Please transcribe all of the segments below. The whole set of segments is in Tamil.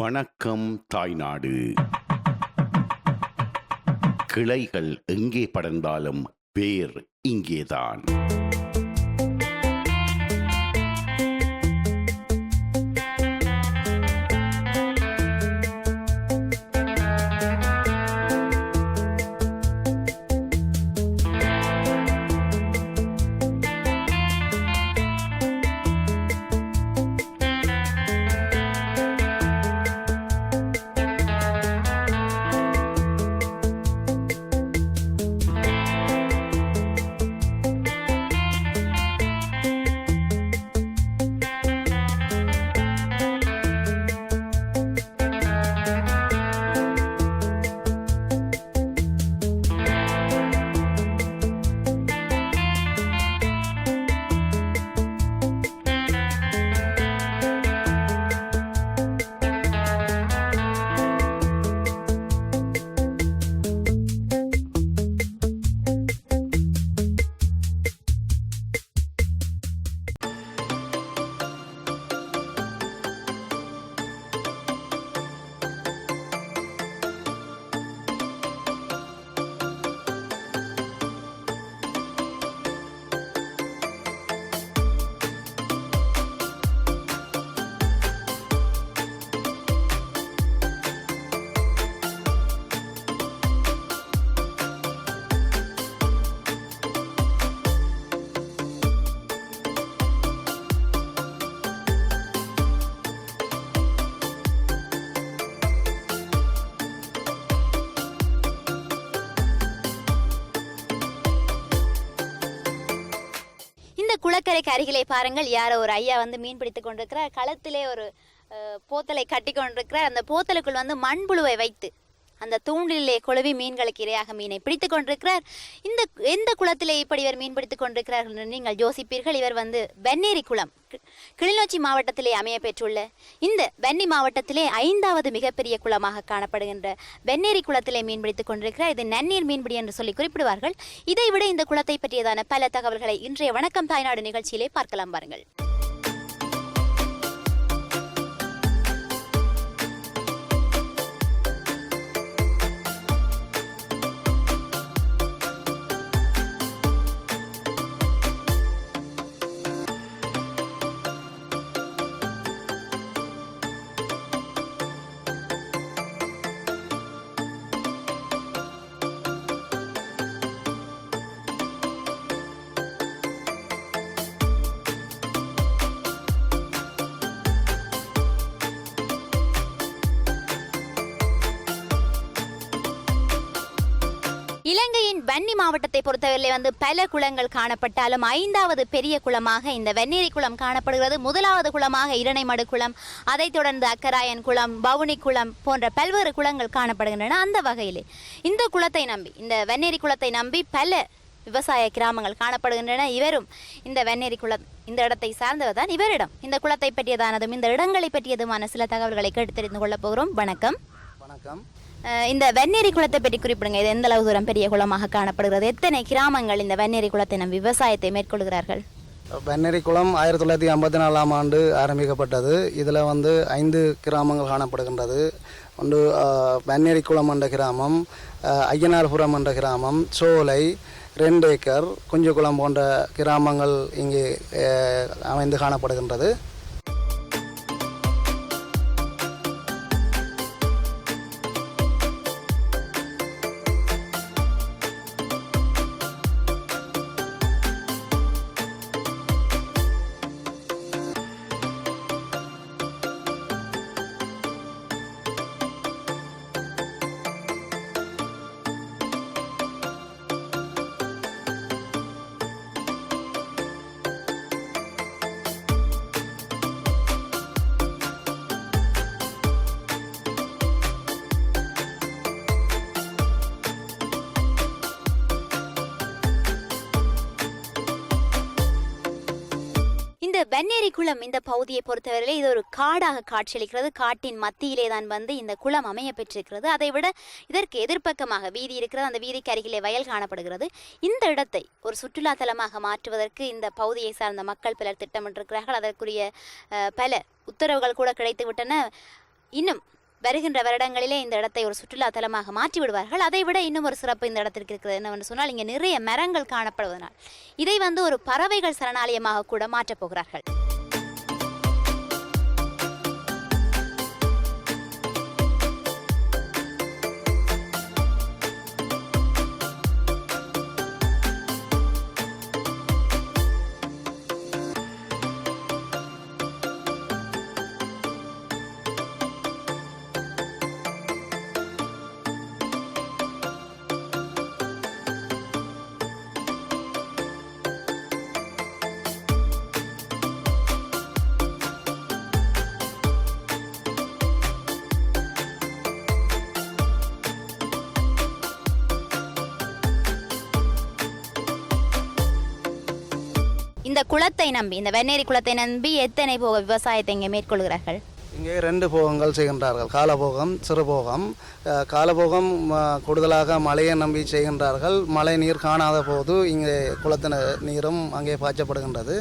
வணக்கம் தாய்நாடு. கிளைகள் எங்கே படர்ந்தாலும் வேர் இங்கேதான். குளக்கரைக்கு அருகிலே பாருங்கள், யாரோ ஒரு ஐயா வந்து மீன் பிடித்து கொண்டிருக்கிறார். களத்திலே ஒரு போத்தலை கட்டி கொண்டிருக்கிறார். அந்த போத்தலுக்குள் வந்து மண்புழுவை வைத்து அந்த தூண்டிலே கொழுவி மீன்களுக்கு இரையாக மீனை பிடித்து கொண்டிருக்கிறார். எந்த குளத்திலே இப்படி இவர் மீன் பிடித்து கொண்டிருக்கிறார் என்று நீங்கள் யோசிப்பீர்கள். இவர் வந்து வெண்ணேரி குளம், கிளிநொச்சி மாவட்டத்திலே அமைய பெற்றுள்ள இந்த வெண்ணி மாவட்டத்திலே 5வது மிகப்பெரிய குளமாக காணப்படுகின்ற வெண்ணேரி குளத்திலே மீன் பிடித்துக் கொண்டிருக்கிறார். இது நன்னீர் மீன்பிடி என்று சொல்லி குறிப்பிடுவார்கள். இதைவிட இந்த குளத்தை பற்றியதான பல தகவல்களை இன்றைய வணக்கம் தாய்நாடு நிகழ்ச்சியிலே பார்க்கலாம். பாருங்கள். இலங்கையின் வன்னி மாவட்டத்தை பொறுத்தவரை வந்து பல குளங்கள் காணப்பட்டாலும் 5வது பெரிய குளமாக இந்த வெண்ணேரி குளம் காணப்படுகிறது. 1வது குளமாக இரணைமடு குளம், அதைத் தொடர்ந்து அக்கராயன் குளம், பவுனி குளம் போன்ற பல்வேறு குளங்கள் காணப்படுகின்றன. அந்த வகையில் இந்த குளத்தை நம்பி, இந்த வெண்ணேரி குளத்தை நம்பி பல விவசாய கிராமங்கள் காணப்படுகின்றன. இவரும் இந்த வெண்ணேரி குளம், இந்த இடத்தை சார்ந்தவர் தான். இவரிடம் இந்த குளத்தை பற்றியதானதும் இந்த இடங்களை பற்றியதுமான சில தகவல்களை கேட்டு தெரிந்து கொள்ளப் போகிறோம். வணக்கம். வணக்கம். இந்த வெண்ணேரி குளத்தை பற்றி குறிப்பிடுங்க. இது எந்த அளவு தூரம் பெரிய குளமாக காணப்படுகிறது? எத்தனை கிராமங்கள் இந்த வெண்ணேரி குளத்தை நம்பி விவசாயத்தை மேற்கொள்கிறார்கள்? வெண்ணேரி குளம் 1954ஆம் ஆண்டு ஆரம்பிக்கப்பட்டது. இதில் வந்து 5 கிராமங்கள் காணப்படுகின்றது. ஒன்று வெண்ணேரி குளம் என்ற கிராமம், ஐயனார்புரம் என்ற கிராமம், சோலை, 2 ஏக்கர், குஞ்சுக்குளம் போன்ற கிராமங்கள் இங்கே அமைந்து காணப்படுகின்றது. வெண்ணேரி குளம் இந்த பகுதியை பொறுத்தவரையிலே இது ஒரு காடாக காட்சியளிக்கிறது. காட்டின் மத்தியிலே தான் வந்து இந்த குளம் அமைய பெற்றிருக்கிறது. அதைவிட இதற்கு எதிர்ப்பக்கமாக வீதி இருக்கிறது. அந்த வீதிக்கு அருகிலே வயல் காணப்படுகிறது. இந்த இடத்தை ஒரு சுற்றுலா தலமாக மாற்றுவதற்கு இந்த பகுதியை சார்ந்த மக்கள் பலர் திட்டமிட்டிருக்கிறார்கள். அதற்குரிய பல உத்தரவுகள் கூட கிடைத்து விட்டன. இன்னும் வருகின்ற வருடங்களிலே இந்த இடத்தை ஒரு சுற்றுலா தலமாக மாற்றி விடுவார்கள். அதை விட இன்னும் ஒரு சிறப்பு இந்த இடத்திற்கு இருக்கிறது என்னவென்று சொன்னால், இங்கே நிறைய மரங்கள் காணப்படுவதனால் இதை வந்து ஒரு பறவைகள் சரணாலயமாக கூட மாற்றப் போகிறார்கள். இந்த குளத்தை நம்பி, இந்த வெண்ணேரி குளத்தை நம்பி எத்தனை போக விவசாயத்தை இங்கே மேற்கொள்கிறார்கள்? இங்கே 2 போகங்கள் செய்கின்றார்கள், காலபோகம், சிறுபோகம். காலபோகம் கூடுதலாக மழையை நம்பி செய்கின்றார்கள். மழை நீர் காணாத போது இங்கே குளத்தின் நீரும் அங்கே பாய்ச்சப்படுகின்றது.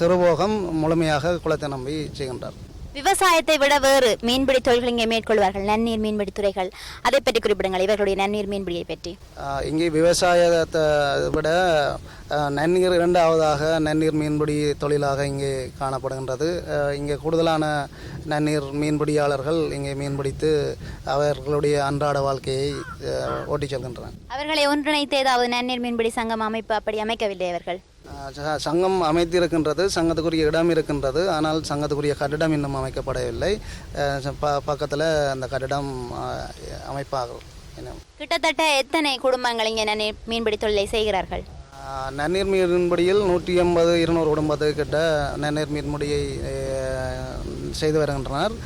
சிறுபோகம் முழுமையாக குளத்தை நம்பி செய்கின்றார். விவசாயத்தை விட வேறு மீன்பிடி தொழில்கள் இங்கே மேற்கொள்வார்கள், நன்னீர் மீன்பிடி துறைகள். அதை பற்றி குறிப்பிடுங்கள், இவர்களுடைய நன்னீர் மீன்பிடியை பற்றி. இங்கே விவசாயத்தை விட நன்னீர் 2வதாக நன்னீர் மீன்பிடி தொழிலாக இங்கே காணப்படுகின்றது. இங்கே கூடுதலான நன்னீர் மீன்பிடியாளர்கள் இங்கே மீன்பிடித்து அவர்களுடைய அன்றாட வாழ்க்கையை ஓட்டிச் செல்கின்றனர். அவர்களை ஒன்றிணைத்து ஏதாவது நன்னீர் மீன்பிடி சங்கம் அமைப்பு அப்படி அமைக்கவில்லை அவர்கள்? சங்கம் அமைத்திருக்கின்றது, சங்கத்துக்குரிய இடம் இருக்கின்றது. ஆனால் சங்கத்துக்குரிய கட்டிடம் இன்னும் அமைக்கப்படவில்லை. பக்கத்தில் அந்த கட்டிடம் அமைப்பாகும். கிட்டத்தட்ட எத்தனை குடும்பங்கள் இங்கே நன்னீர் மீன்பிடி தொழிலை செய்கிறார்கள்? நன்னீர் மீன்பிடியில் 180-200 குடும்பத்துக்கு கிட்ட நன்னீர் மீன்பிடியை செய்து வருகின்றனர்.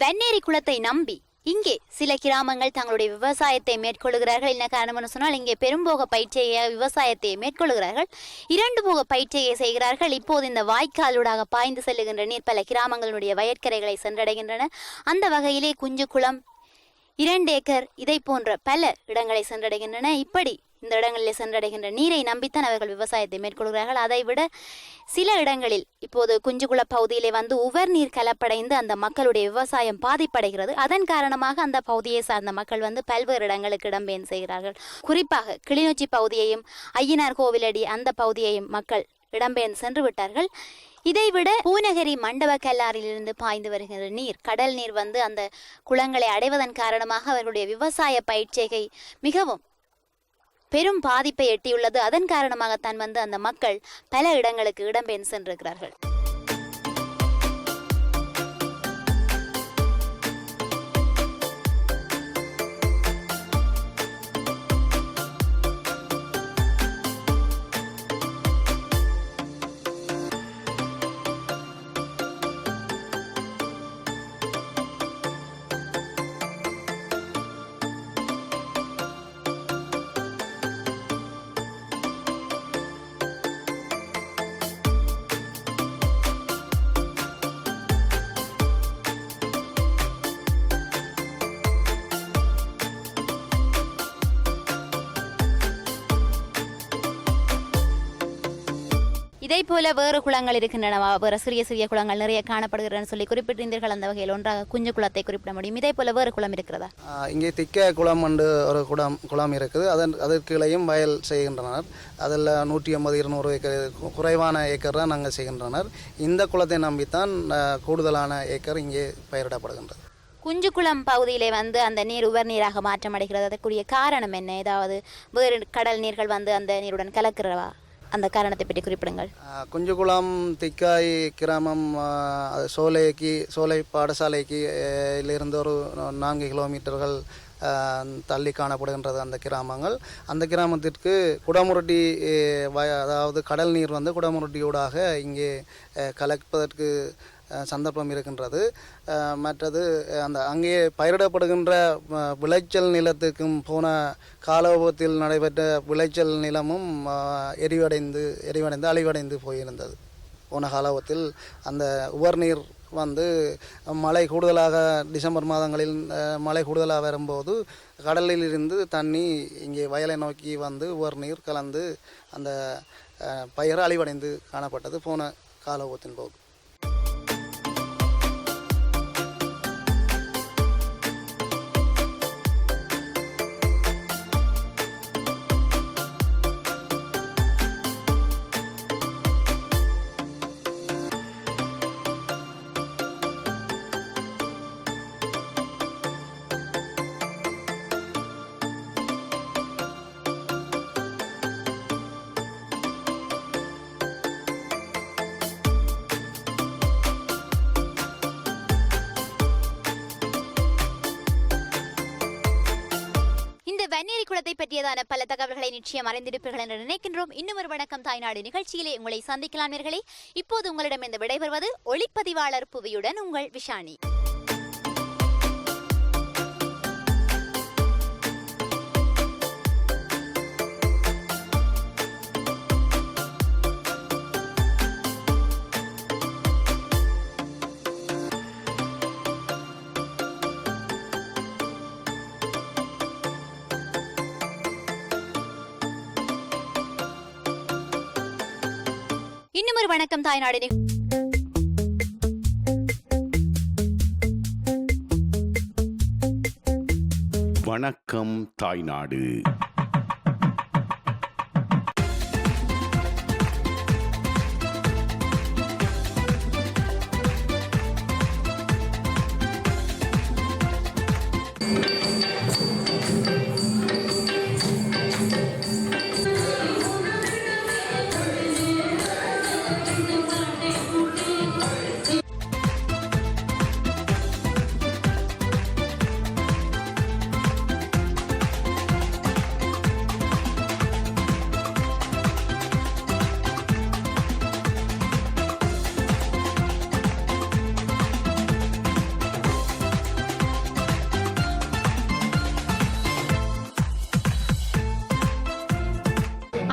வெண்ணேரி குளத்தை நம்பி இங்கே சில கிராமங்கள் தங்களுடைய விவசாயத்தை மேற்கொள்கிறார்கள். என்ன காரணம்னு சொன்னால், இங்கே பெரும்போக பயிற்சியை விவசாயத்தை மேற்கொள்கிறார்கள், 2 போக பயிற்சியை செய்கிறார்கள். இப்போது இந்த வாய்க்காலூடாக பாய்ந்து செல்லுகின்ற நீர் பல கிராமங்களுடைய வயற்கரைகளை சென்றடைகின்றன. அந்த வகையிலே குஞ்சுக்குளம், 2 ஏக்கர் இதை போன்ற பல இடங்களை சென்றடைகின்றன. இப்படி இந்த இடங்களில் சென்றடைகின்ற நீரை நம்பித்தான் அவர்கள் விவசாயத்தை மேற்கொள்கிறார்கள். அதைவிட சில இடங்களில் இப்போது குஞ்சுகுள பகுதியிலே வந்து உவர் நீர் கலப்படைந்து அந்த மக்களுடைய விவசாயம் பாதிப்படைகிறது. அதன் காரணமாக அந்த பகுதியை சார்ந்த மக்கள் வந்து பல்வேறு இடங்களுக்கு இடம்பெயர்ந்து செய்கிறார்கள். குறிப்பாக கிளிநொச்சி பகுதியையும் ஐயனார் கோவிலடி அந்த பகுதியையும் மக்கள் இடம்பெயர்ந்து சென்று விட்டார்கள். இதைவிட பூநகரி மண்டப கல்லாரிலிருந்து பாய்ந்து வருகின்ற நீர், கடல் நீர் வந்து அந்த குளங்களை அடைவதன் காரணமாக அவர்களுடைய விவசாய பயிற்சிகை மிகவும் பெரும் பாதிப்பை எட்டியுள்ளது. அதன் காரணமாகத்தான் வந்து அந்த மக்கள் பல இடங்களுக்கு இடம்பெயர்ந்து சென்றிருக்கிறார்கள். இதை போல வேறு குளங்கள் இருக்கின்றனவா? வேறு சிறிய சிறிய குளங்கள் நிறைய காணப்படுகிறன்னு சொல்லி குறிப்பிட்டிருந்தீர்கள். அந்த வகையில் ஒன்றாக குஞ்சு குளத்தை குறிப்பிட முடியும். இதே போல வேறு குளம் இருக்கிறதா? இங்கே திக்க குளம் என்று ஒரு குளம் இருக்குது. அதற்கு இளையும் வயல் செய்கின்றனர். அதில் 150-200 ஏக்கர் குறைவான ஏக்கர் தான் நாங்கள் செய்கின்றனர். இந்த குளத்தை நம்பித்தான் கூடுதலான ஏக்கர் இங்கே பயிரிடப்படுகின்றது. குஞ்சுக்குளம் பகுதியிலே வந்து அந்த நீர் உவர் நீராக மாற்றமடைகிறது. அதற்குரிய காரணம் என்ன? ஏதாவது வேறு கடல் நீர்கள் வந்து அந்த நீருடன் கலக்கிறவா? அந்த காரணத்தை பற்றி குறிப்பிடுங்கள். குஞ்சுக்குளம் திக்காய் கிராமம் சோலை பாடசாலைக்கு இருந்து ஒரு 4 கிலோமீட்டர்கள் தள்ளி காணப்படுகின்றது அந்த கிராமங்கள். அந்த கிராமத்திற்கு குடமுருட்டி அதாவது கடல் நீர் வந்து குடமுருட்டியூடாக இங்கே கலப்பதற்கு சந்தர்ப்பம் இருக்கின்றது. மற்றது அங்கே பயிரிடப்படுகின்ற விளைச்சல் நிலத்துக்கும் போன காலோபத்தில் நடைபெற்ற விளைச்சல் நிலமும் எரிவடைந்து அழிவடைந்து போயிருந்தது. போன காலோபத்தில் அந்த உவர்நீர் வந்து மழை கூடுதலாக டிசம்பர் மாதங்களில் மழை கூடுதலாக வரும்போது கடலில் இருந்து தண்ணி இங்கே வயலை நோக்கி வந்து உவர்நீர் கலந்து அந்த பயிர் அழிவடைந்து காணப்பட்டது போன காலோபத்தின் போது. வெந்நீரி குளத்தை பற்றியதான பல தகவல்களை நிச்சயம் அறிந்திருப்பீர்கள் என்று நினைக்கின்றோம். இன்னும் ஒரு வணக்கம் தாய்நாடு நிகழ்ச்சியிலே உங்களை சந்திக்கலாம் நேயர்களே. இப்போது உங்களிடம் இந்த விடைபெறுவது ஒளிப்பதிவாளர் புவியுடன் உங்கள் விஷானி. இன்னும் ஒரு வணக்கம் தாய்நாடு. வணக்கம் தாய்நாடு.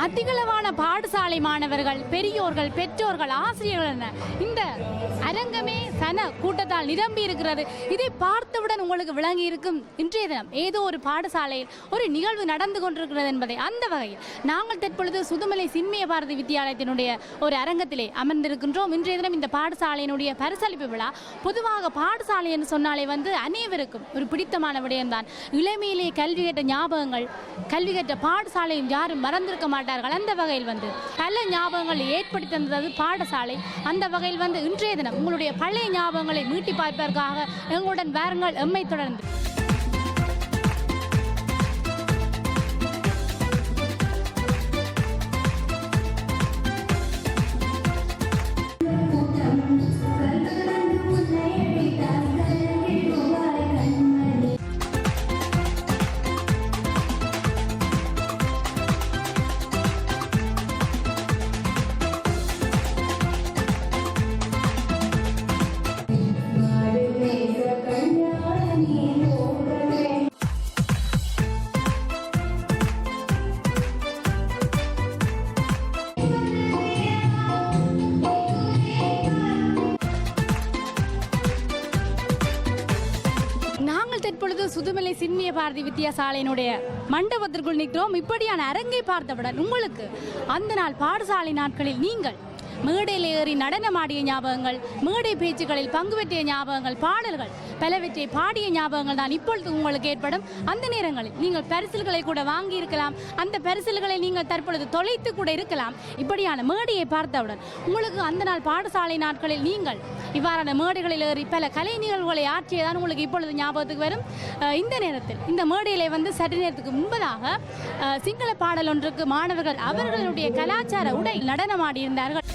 அதிகளவான பாடசாலை மாணவர்கள், பெரியோர்கள், பெற்றோர்கள், ஆசிரியர்கள் என இந்த அரங்கமே சன கூட்டத்தால் நிரம்பி இருக்கிறது. இதை பார்த்தவுடன் உங்களுக்கு விளங்கி இருக்கும் இன்றைய தினம் ஏதோ ஒரு பாடசாலையில் ஒரு நிகழ்வு நடந்து கொண்டிருக்கிறது என்பதை. அந்த வகையில் நாங்கள் தற்பொழுது சுதுமலை சின்மய பாரதி வித்தியாலயத்தினுடைய ஒரு அரங்கத்திலே அமர்ந்திருக்கின்றோம். இன்றைய தினம் இந்த பாடசாலையினுடைய பரிசளிப்பு விழா. பொதுவாக பாடசாலை என்று சொன்னாலே வந்து அனைவருக்கும் ஒரு பிடித்தமான விடயம்தான். இளமையிலே கல்வி கற்ற ஞாபகங்கள், கல்வி கற்ற பாடசாலையும் யாரும் மறந்திருக்க மாட்டார்கள். அந்த வகையில் வந்து பல ஞாபகங்களை ஏற்படுத்தி தந்தது பாடசாலை. அந்த வகையில் வந்து இன்றைய தினம் உங்களுடைய பழைய ஞாபகங்களை மீட்டி பார்ப்பதற்காக எங்களுடன் வாருங்கள், எம்மை தொடர்ந்து. தற்பொழுது சுதுமலை சின்மய பாரதி வித்தியாசாலையினுடைய மண்டபத்திற்குள் நிற்கிறோம். இப்படியான அரங்கை பார்த்தவுடன் உங்களுக்கு அந்த நாள் பாடசாலை நாட்களில் நீங்கள் மேடையில் ஏறி நடனமாடிய ஞாபகங்கள், மேடை பேச்சுகளில் பங்கு பெற்றிய ஞாபகங்கள், பாடல்கள் பலவற்றை பாடிய ஞாபகங்கள் தான் இப்பொழுது உங்களுக்கு ஏற்படும். அந்த நேரங்களில் நீங்கள் பரிசில்களை கூட வாங்கி இருக்கலாம், அந்த பரிசில்களை நீங்கள் தற்பொழுது தொலைத்து கூட இருக்கலாம். இப்படியான மேடையை பார்த்தவுடன் உங்களுக்கு அந்த நாள் பாடசாலை நாட்களில் நீங்கள் இவ்வாறான மேடைகளில் ஏறி பல கலை நிகழ்வுகளை ஆற்றியதான் உங்களுக்கு இப்பொழுது ஞாபகத்துக்கு வரும். இந்த நேரத்தில் இந்த மேடையிலே வந்து சற்று நேரத்துக்கு முன்பதாக சிங்கள பாடல் ஒன்றுக்கு மாணவர்கள் அவர்களுடைய கலாச்சார உடை நடனமாடியிருந்தார்கள்.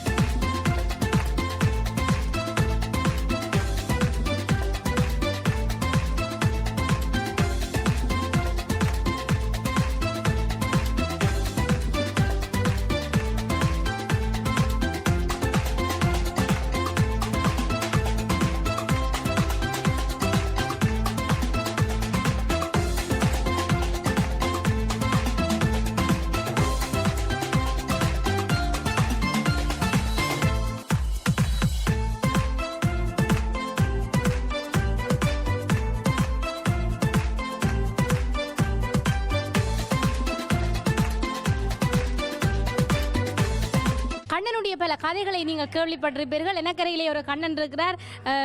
கண்ணனுடைய பல கதைகளை நீங்கள் கேள்விப்பட்டிருப்பீர்கள். எனக்கரையிலே ஒரு கண்ணன் இருக்கிறார்,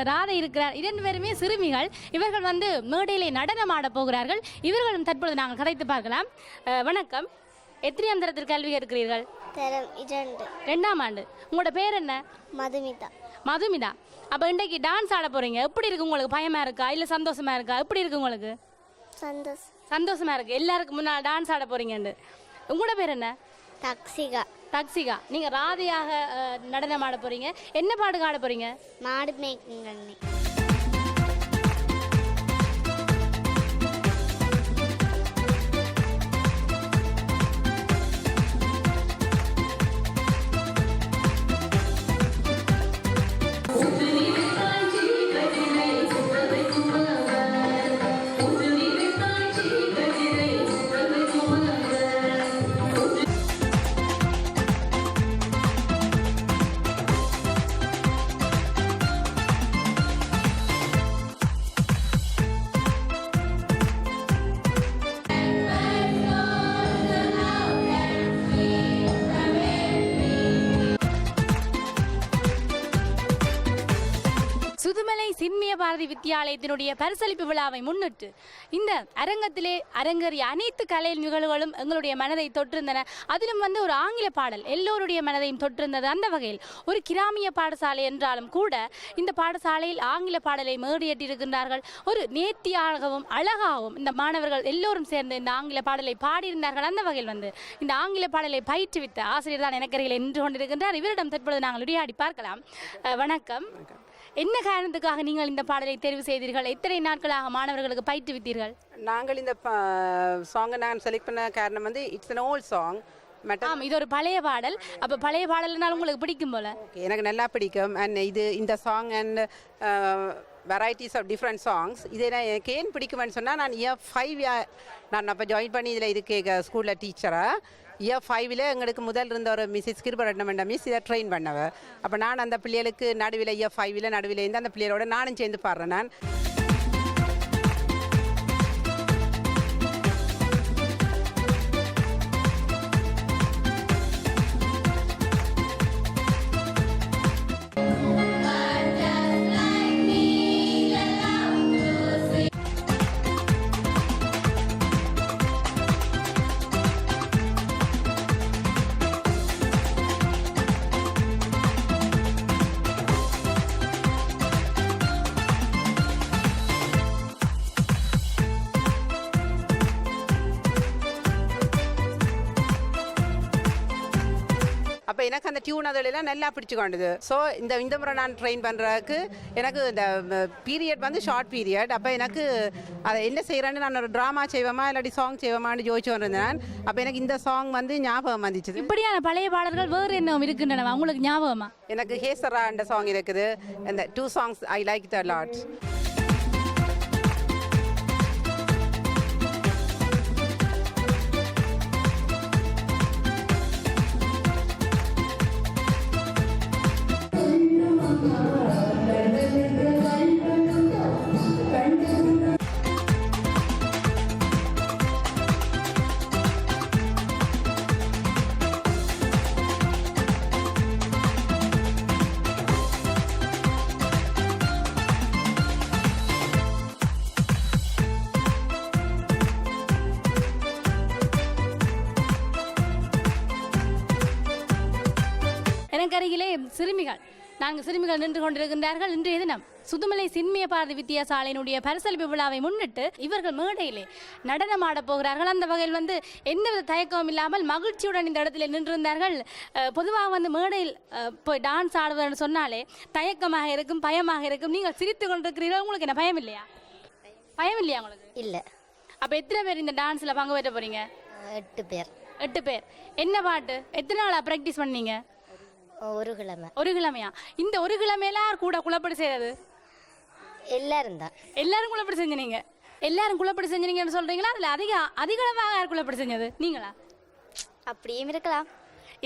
ராதை இருக்கிறார். 2 பேருமே சிறுமிகள். இவர்கள் வந்து மேடையிலே நடனமாட போகிறார்கள். இவர்களும் தற்பொழுது நாங்கள் கதைத்து பார்க்கலாம். வணக்கம், எத்தனை அந்தரத்தில் கல்வி இருக்கிறீர்கள்? தரம் 2. 2ஆம் ஆண்டு. உங்களோட பேர் என்ன? மதுமிதா. மதுமிதா. அப்போ இன்றைக்கு டான்ஸ் ஆட போறீங்க. எப்படி இருக்கு உங்களுக்கு? பயமா இருக்கா இல்லை சந்தோஷமா இருக்கா? எப்படி இருக்கு உங்களுக்கு? சந்தோஷமா இருக்கு. எல்லாருக்கும் முன்னால் டான்ஸ் ஆட போறீங்கன்னு. உங்களோட பேர் என்ன? தக்ஷிகா. தக்ஷிகா. நீங்க ராதையாக நடனம் ஆட போறீங்க. என்ன பாடுக ஆட போறீங்க? மாடு மேய்க்கும் கண்ணி. சுதுமலை சின்மிய பாரதி வித்தியாலயத்தினுடைய பரிசளிப்பு விழாவை முன்னிட்டு இந்த அரங்கத்திலே அரங்கேறிய அனைத்து கலை நிகழ்வுகளும் எங்களுடைய மனதை தொற்றிருந்தன. அதிலும் வந்து ஒரு ஆங்கில பாடல் எல்லோருடைய மனதையும் தொற்றிருந்தது. அந்த வகையில் ஒரு கிராமிய பாடசாலை என்றாலும் கூட இந்த பாடசாலையில் ஆங்கில பாடலை மேடையேற்றிருக்கின்றார்கள். ஒரு நேர்த்தியாகவும் அழகாகவும் இந்த மாணவர்கள் எல்லோரும் சேர்ந்து இந்த ஆங்கில பாடலை பாடியிருந்தார்கள். அந்த வகையில் வந்து இந்த ஆங்கில பாடலை பயிற்றுவித்த ஆசிரியர் தான் எனக்கரையில் நின்று கொண்டிருக்கின்றார். இவரிடம் தற்பொழுது நாங்கள் உரையாடி பார்க்கலாம். வணக்கம். என்ன காரணத்துக்காக நீங்கள் இந்த பாடலை தெரிவு செய்தீர்கள்? எத்தனை நாட்களாக மாணவர்களுக்கு பயிற்றுவித்தீர்கள்? நாங்கள் இந்த சாங்கை நான் செலக்ட் பண்ண காரணம் வந்து இட்ஸ் an old song. இது ஒரு பழைய பாடல். அப்போ பழைய பாடல்னால உங்களுக்கு பிடிக்கும் போல? எனக்கு நல்லா பிடிக்கும். அண்ட் இந்த song and varieties of different songs இது எனக்கு ஏன் பிடிக்கும்னு சொன்னால் நான் இயர் 5 நான் அப்போ ஜாயின் பண்ணி இதில் இதுக்கு ஸ்கூலில் டீச்சராக இயர் 5 எங்களுக்கு முதல் இருந்த ஒரு மிஸ்ஸஸ் கிருபரட்னம் என்ற மிஸ் இதை ட்ரெயின் பண்ணவ. அப்போ நான் அந்த பிள்ளைகளுக்கு நடுவில் இயர் 5 நடுவில் இருந்து அந்த பிள்ளைகளோட நானும் சேர்ந்து பாடுறேன். நான் அப்போ எனக்கு அந்த டியூன் அதெல்லாம் நல்லா பிடிச்சிக்கொண்டது. ஸோ இந்த முறை நான் ட்ரெயின் பண்ணுறதுக்கு எனக்கு இந்த பீரியட் வந்து ஷார்ட் பீரியட். அப்போ எனக்கு அதை என்ன செய்கிறேன்னு நான் ஒரு ட்ராமா செய்வோமா இல்லாட்டி சாங் செய்வோமான்னு யோசிச்சு வந்திருந்தேன். அப்போ எனக்கு இந்த சாங் வந்து ஞாபகம் வந்துச்சு. இப்படியான பழைய பாடல்கள் வேறு என்ன இருக்கின்றன உங்களுக்கு ஞாபகமா? எனக்கு ஹேசரா என்ற சாங் இருக்குது. இந்த 2 songs I like it a lot. எனக்கு அருகிலே சிறுமிகள் 4 சிறுமிகள் நின்று கொண்டிருக்கின்றார்கள். இன்றைய தினம் சுதுமலை சின்மிய பாரதி வித்தியாசாலையினுடைய பரிசளிப்பு விழாவை முன்னிட்டு இவர்கள் மேடையிலே நடனமாட போகிறார்கள். அந்த வகையில் எந்தவித தயக்கமும் இல்லாமல் மகிழ்ச்சியுடன் இந்த இடத்துல நின்றிருந்தார்கள். பொதுவாக மேடையில் போய் டான்ஸ் ஆடுவதுன்னு சொன்னாலே தயக்கமாக இருக்கும், பயமாக இருக்கும். நீங்கள் சிரித்து கொண்டிருக்கிறீர்கள், உங்களுக்கு என்ன பயம் இல்லையா? பயம் இல்லையா உங்களுக்கு? இல்லை. அப்போ எத்தனை பேர் இந்த டான்ஸில் பங்கு பெற்ற போறீங்க? 8 பேர். 8 பேர். என்ன பாட்டு? எத்தனை நாளாக ப்ராக்டிஸ் பண்ணீங்க? ஒரு கிழமை. ஒரு கிழமையா? இந்த ஒரு கிழமையில கூட குழப்படி செய்யறது? எல்லாரும் தான். எல்லாரும் குழப்படி செஞ்சீங்க? எல்லாரும் குழப்படி செஞ்சீங்கன்னு சொல்றீங்களா? அதில் அதிகளவாக யார் குழப்படி செஞ்சது? நீங்களா? அப்படியும் இருக்கலாம்.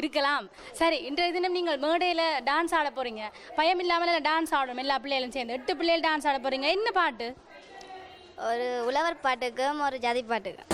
இருக்கலாம். சரி, இன்றைய தினம் நீங்கள் மேடையில் டான்ஸ் ஆட போறீங்க. பயம் இல்லாமல் டான்ஸ் ஆடணும் எல்லா பிள்ளைகளும் சேர்ந்து. 8 பிள்ளைகள் டான்ஸ் ஆட போறீங்க. என்ன பாட்டு? ஒரு உழவர் பாட்டுக்கும் ஒரு ஜாதி பாட்டுக்கும்.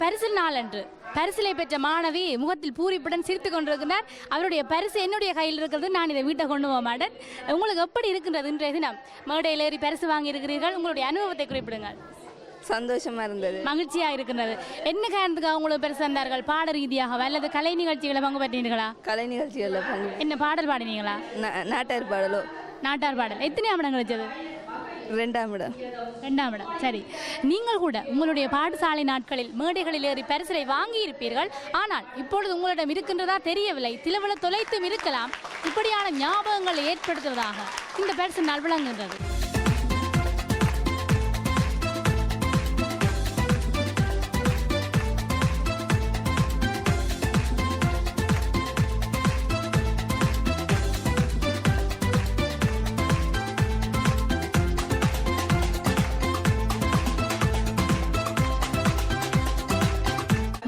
பரிசில் நாளன்று பரிசிலை பெற்ற மாணவி முகத்தில் பூரிப்புடன் சிரித்து கொண்டிருக்கிறார். அவருடைய பரிசு என்னுடைய கையில் இருக்கிறது. நான் இதை வீட்டை கொண்டு போக மாட்டேன். உங்களுக்கு எப்படி இருக்கின்றது இன்றைய தினம் மேடையில் ஏறி பரிசு வாங்கி இருக்கிறீர்கள்? உங்களுடைய அனுபவத்தை குறிப்பிடுங்கள். சந்தோஷமா இருந்தது, மகிழ்ச்சியா இருக்கின்றது. என்ன காரணத்துக்காக உங்களுக்கு பரிசு தந்தார்கள்? பாட ரீதியாக அல்லது கலை நிகழ்ச்சிகளை பங்கு பெற்றீர்களா? கலை நிகழ்ச்சிகளில் பங்கு. என்ன பாடல் பாடினீங்களா? நாட்டார் பாடலோ? நாட்டார் பாடல். எத்தனையாம் இடம் கிடைச்சது? 2ஆம் இடம். 2ஆம் இடம். சரி, நீங்கள் கூட உங்களுடைய பாடசாலை நாட்களில் மேடைகளில் ஏறி பரிசிலை வாங்கி இருப்பீர்கள். ஆனால் இப்பொழுது உங்களிடம் இருக்கின்றதா தெரியவில்லை. சிலவள தொலைத்தும் இருக்கலாம். இப்படியான ஞாபகங்களை ஏற்படுத்துவதாக இந்த பரிசு நாள் விளங்குகின்றது.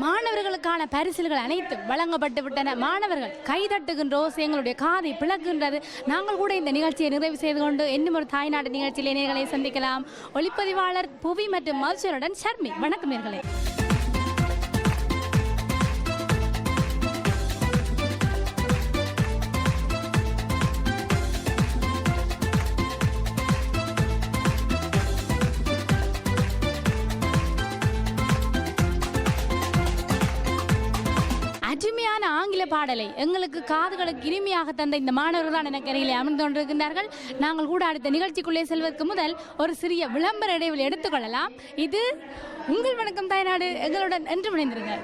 மாணவர்களுக்கான பரிசில்கள் அனைத்தும் வழங்கப்பட்டு விட்டன. மாணவர்கள் கைதட்டுகின்ற ஓசை எங்களுடைய காதை பிளக்குகின்றது. நாங்கள் கூட இந்த நிகழ்ச்சியை நிறைவு செய்து கொண்டு இன்னும் ஒரு தாய்நாடு நிகழ்ச்சியில் நேர்களை சந்திக்கலாம். ஒளிப்பதிவாளர் புவி மற்றும் மதுசருடன் ஷர்மி. வணக்கம் நேர்களே. அருமையான ஆங்கில பாடலை எங்களுக்கு காதுகளுக்கு இனிமையாக தந்த இந்த மாணவர்கள் தான் எனக்கு அருகிலே அமர்ந்து கொண்டிருக்கின்றார்கள். நாங்கள் கூட அடுத்த நிகழ்ச்சிக்குள்ளே செல்வதற்கு முதல் ஒரு சிறிய விளம்பர இடைவெளி எடுத்துக்கொள்ளலாம். இது உங்கள் வணக்கம் தாய்நாடு. எங்களுடன் என்று இணைந்திருங்கள்.